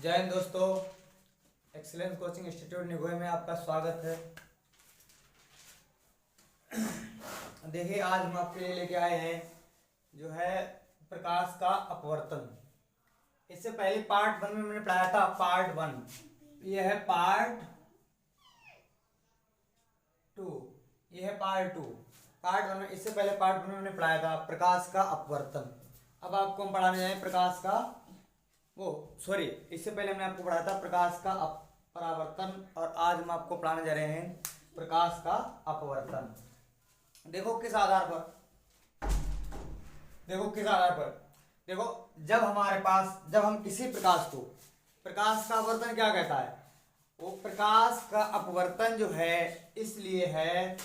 जय हिंद दोस्तों, excellence coaching institute Nigoi में आपका स्वागत है। देखिए, आज हम आपके लिए लेके आए हैं जो है प्रकाश का अपवर्तन। इससे पहले पार्ट 1 में मैंने पढ़ाया था। पार्ट 1 ये है, पार्ट 2 ये है, पार्ट 2। पार्ट 1 में, इससे पहले पार्ट 1 में मैंने पढ़ाया था प्रकाश का अपवर्तन। अब आपको हम पढ़ाने जाए प्रकाश का इससे पहले हमने आपको पढ़ाया था प्रकाश का परावर्तन, और आज हम आपको पढ़ाने जा रहे हैं प्रकाश का अपवर्तन। देखो किस आधार पर, देखो जब हमारे पास, जब हम किसी प्रकाश को, प्रकाश का अपवर्तन क्या कहता है, वो प्रकाश का अपवर्तन जो है इसलिए है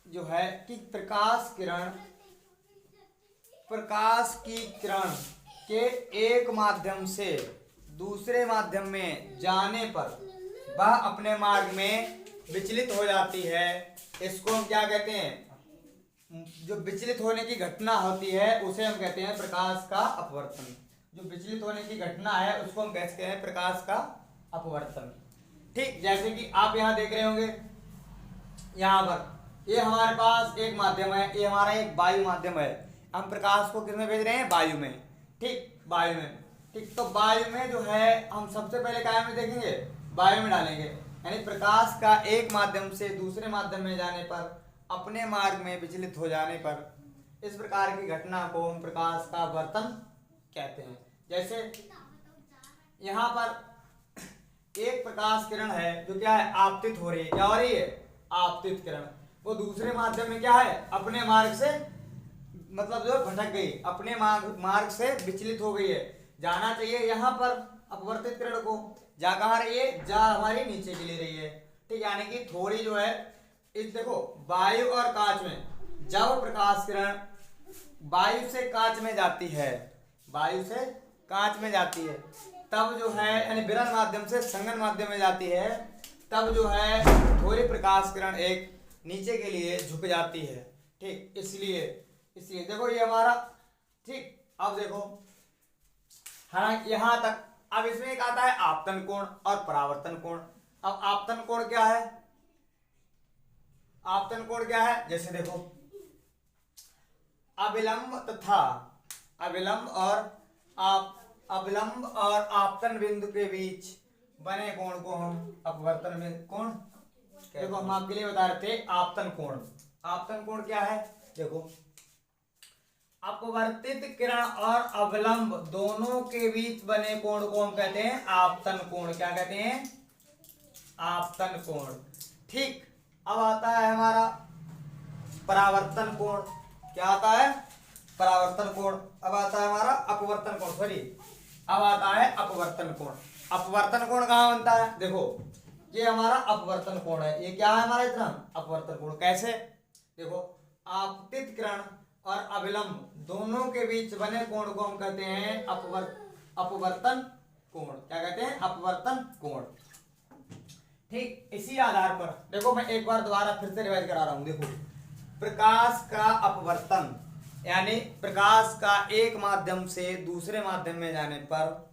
जो है कि प्रकाश की किरण के एक माध्यम से दूसरे माध्यम में जाने पर वह अपने मार्ग में विचलित हो जाती है। इसको हम क्या कहते हैं, जो विचलित होने की घटना होती है उसे हम कहते हैं प्रकाश का अपवर्तन। जो विचलित होने की घटना है उसको हम कहते हैं प्रकाश का अपवर्तन। ठीक, जैसे कि आप यहाँ देख रहे होंगे, यहाँ पर ये हमारे पास एक माध्यम है, ये हमारा एक वायु माध्यम है। हम प्रकाश को किसमें भेज रहे हैं, वायु में। ठीक, वायु में। ठीक, तो वायु में जो है हम सबसे पहले क्या में देखेंगे, वायु में डालेंगे। यानी प्रकाश का एक माध्यम से दूसरे माध्यम में जाने पर, अपने मार्ग में विचलित हो जाने पर, इस प्रकार की घटना को हम प्रकाश का अपवर्तन कहते हैं। जैसे यहाँ पर एक प्रकाश किरण है जो क्या है, आपतित हो रही है। क्या हो रही है, आपतित किरण। वो दूसरे माध्यम में क्या है, अपने मार्ग से, मतलब जो भटक गई, अपने मार्ग से विचलित हो गई है। जाना चाहिए यहाँ पर अपवर्तित किरण को, जा कहाँ रही है, जा हमारी नीचे गिर रही है। ठीक, यानी कि थोड़ी जो है, इस देखो वायु और कांच में, जब प्रकाश किरण वायु से कांच में जाती है, वायु से कांच में जाती है, तब जो है, यानी विरल माध्यम से संगन माध्यम में जाती है, तब जो है थोड़ी प्रकाश किरण एक नीचे के लिए झुक जाती है। ठीक, इसलिए देखो ये हमारा, ठीक, अब देखो हाँ यहां तक। अब इसमें एक आता है आपतन कोण और परावर्तन कोण। अब आपतन कोण क्या है, आपतन कोण क्या है, जैसे देखो अविलंब और आपतन बिंदु के बीच बने कोण को हम अपवर्तन कोण। देखो हम आपके लिए बता रहे थे आपतन कोण। आपतन कोण क्या है, देखो अपवर्तित किरण और अवलंब दोनों के बीच बने कोण को हम कहते हैं आपतन कोण। क्या कहते हैं, आपतन कोण। ठीक, अब आता है हमारा परावर्तन कोण। क्या आता है, परावर्तन कोण। अब आता है हमारा अपवर्तन कोण, अब आता है अपवर्तन कोण। अपवर्तन कोण कहां बनता है, देखो ये हमारा अपवर्तन कोण है। ये क्या है हमारा, इतना अपवर्तन कोण। कैसे, देखो आपतित किरण और अविलंब दोनों के बीच बने कोण को हम कहते हैं अपवर्तन कोण। क्या कहते हैं, अपवर्तन कोण। ठीक, इसी आधार पर देखो मैं एक बार दोबारा फिर से रिवाइज करा रहा हूं। देखो प्रकाश का अपवर्तन, यानी प्रकाश का एक माध्यम से दूसरे माध्यम में जाने पर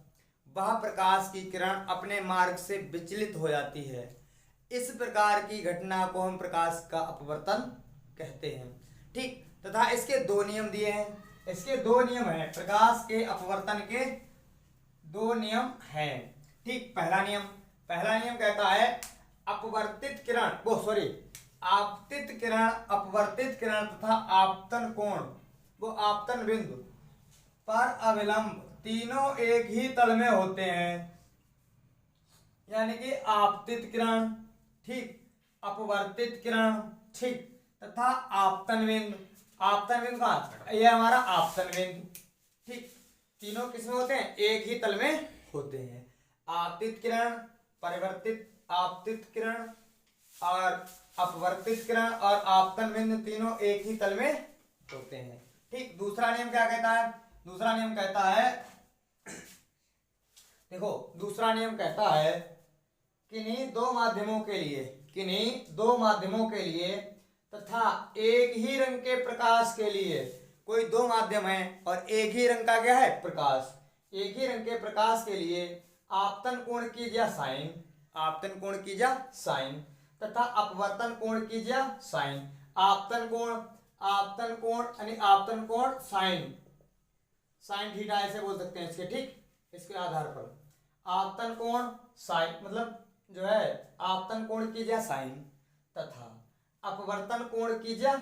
वह प्रकाश की किरण अपने मार्ग से विचलित हो जाती है। इस प्रकार की घटना को हम प्रकाश का अपवर्तन कहते हैं। ठीक, तथा इसके दो नियम दिए हैं। इसके दो नियम हैं, प्रकाश के अपवर्तन के दो नियम हैं। ठीक, पहला नियम कहता है अपवर्तित किरण, आपतित किरण, अपवर्तित किरण तथा आपतन कोण, वो आपतन बिंदु पर अविलंब तीनों एक ही तल में होते हैं। यानी कि आपतित किरण, ठीक, अपवर्तित किरण, ठीक, तथा आपतन बिंदु। आपतन बिंदु कहां, ये हमारा आपतन बिंदु। ठीक, तीनों किसमें होते हैं, एक ही तल में होते हैं। आपतित किरण, परिवर्तित आपतित किरण और अपवर्तित किरण और आपतन बिंदु तीनों एक ही तल में होते हैं। ठीक, दूसरा नियम क्या कहता है, दूसरा नियम कहता है, देखो दूसरा नियम कहता है किन्हीं दो माध्यमों के लिए तथा एक ही रंग के प्रकाश के लिए, कोई दो माध्यम है और एक ही रंग का क्या है, प्रकाश, एक ही रंग के प्रकाश के लिए आपतन कोण कीजिए साइन, आपतन कोण कीजिए साइन, तथा अपवर्तन कोण कीजिए साइन। आपतन कोण यानी आपतन कोण साइन, साइन थीटा ऐसे बोल सकते हैं इसके, ठीक। इसके आधार पर आपतन कोण साइन मतलब जो है आपतन कोण कीजिए साइन तथा अपवर्तन कोण कीजिए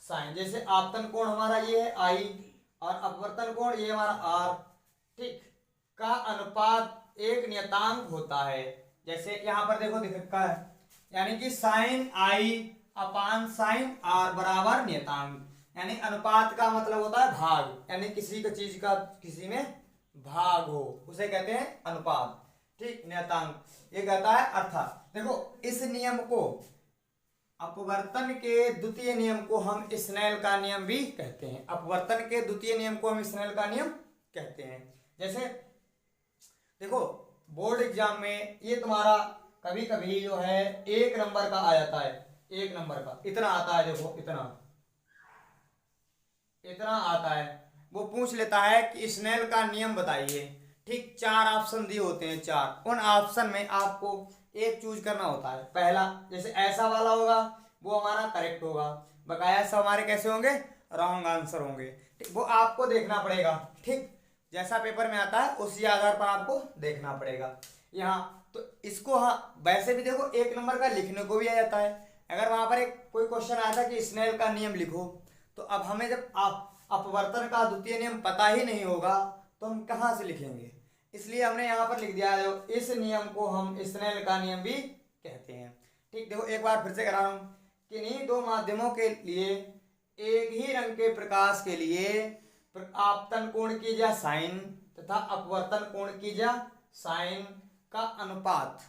साइन। जैसे आपतन कोण हमारा ये है आई और अपवर्तन कोण ये हमारा आर, ठीक, का अनुपात एक नियतांक होता है। जैसे यहां पर देखो दिख रखा है, यानी कि sine i upon sine r बराबर नियतांक, यानी अनुपात का मतलब होता है भाग, यानी किसी का चीज का किसी में भाग हो उसे कहते हैं अनुपात, ठीक, नियतांक ये कहता है। अर्थात देखो इस नियम को, अपवर्तन के द्वितीय नियम को हम स्नेल का नियम भी कहते हैं। अपवर्तन के द्वितीय नियम को हम स्नेल का नियम कहते हैं। जैसे देखो बोर्ड एग्जाम में ये तुम्हारा कभी कभी जो है 1 नंबर का आ जाता है, 1 नंबर का इतना आता है, देखो इतना आता है। वो पूछ लेता है कि स्नेल का नियम बताइए, ठीक। 4 ऑप्शन दिए होते हैं, 4, उन ऑप्शन में आपको एक चूज करना होता है। पहला जैसे ऐसा वाला होगा वो हमारा करेक्ट होगा, बकाया सब हमारे कैसे होंगे, रॉन्ग आंसर होंगे, ठीक। वो आपको देखना पड़ेगा, ठीक, जैसा पेपर में आता है उसी आधार पर आपको देखना पड़ेगा। यहाँ तो इसको वैसे भी देखो 1 नंबर का लिखने को भी आ जाता है। अगर वहां पर एक कोई क्वेश्चन आया था कि स्नेल का नियम लिखो, तो अब हमें जब अपवर्तन का द्वितीय नियम पता ही नहीं होगा तो हम कहाँ से लिखेंगे, इसलिए हमने यहाँ पर लिख दिया है। जो इस नियम को हम स्नेल का नियम भी कहते हैं, ठीक। देखो एक बार फिर से करा रहा हूं, किन्हीं 2 माध्यमों के लिए एक ही रंग के प्रकाश के लिए आपतन कोण कीजिए साइन तथा अपवर्तन कोण कीजिए साइन का अनुपात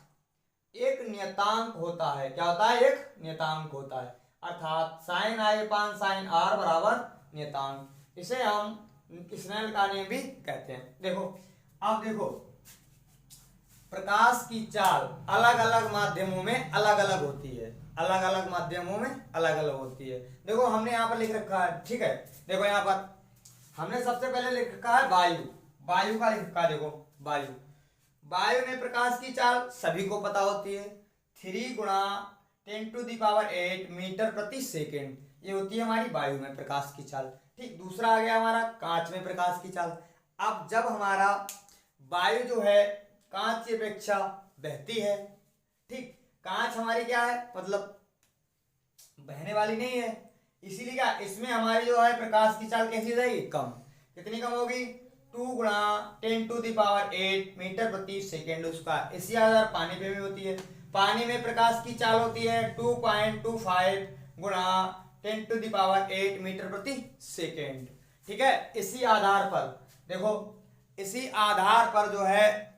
एक नियतांक होता है। क्या होता है, एक नियतांक होता है। अर्थात साइन आई पान साइन आर बराबर नियतांक, इसे हम स्नेल का नियम भी कहते हैं। देखो अब देखो प्रकाश की चाल अलग अलग माध्यमों में अलग अलग होती है, अलग अलग माध्यमों में अलग अलग होती है। देखो हमने यहाँ पर लिख रखा है, ठीक है। देखो यहाँ पर हमने सबसे पहले लिख रखा है वायु, वायु का लिख रखा है। देखो वायु, वायु में प्रकाश की चाल सभी को पता होती है, 3 गुणा 10⁸ मीटर प्रति सेकेंड, ये होती है हमारी वायु में प्रकाश की चाल, ठीक। दूसरा आ गया हमारा कांच में प्रकाश की चाल। अब जब हमारा वायु जो है कांच की अपेक्षा बहती है, ठीक, कांच हमारी क्या है, मतलब बहने वाली नहीं है, इसीलिए क्या इसमें हमारी जो है प्रकाश की चाल कैसी हो जाएगी, कम। कितनी कम होगी, 2 गुणा 10⁸ मीटर प्रति सेकेंड उसका। इसी आधार पानी पे भी होती है, पानी में प्रकाश की चाल होती है 2.25 गुणा 10⁸ मीटर प्रति सेकेंड, ठीक है। इसी आधार पर देखो, इसी आधार पर जो है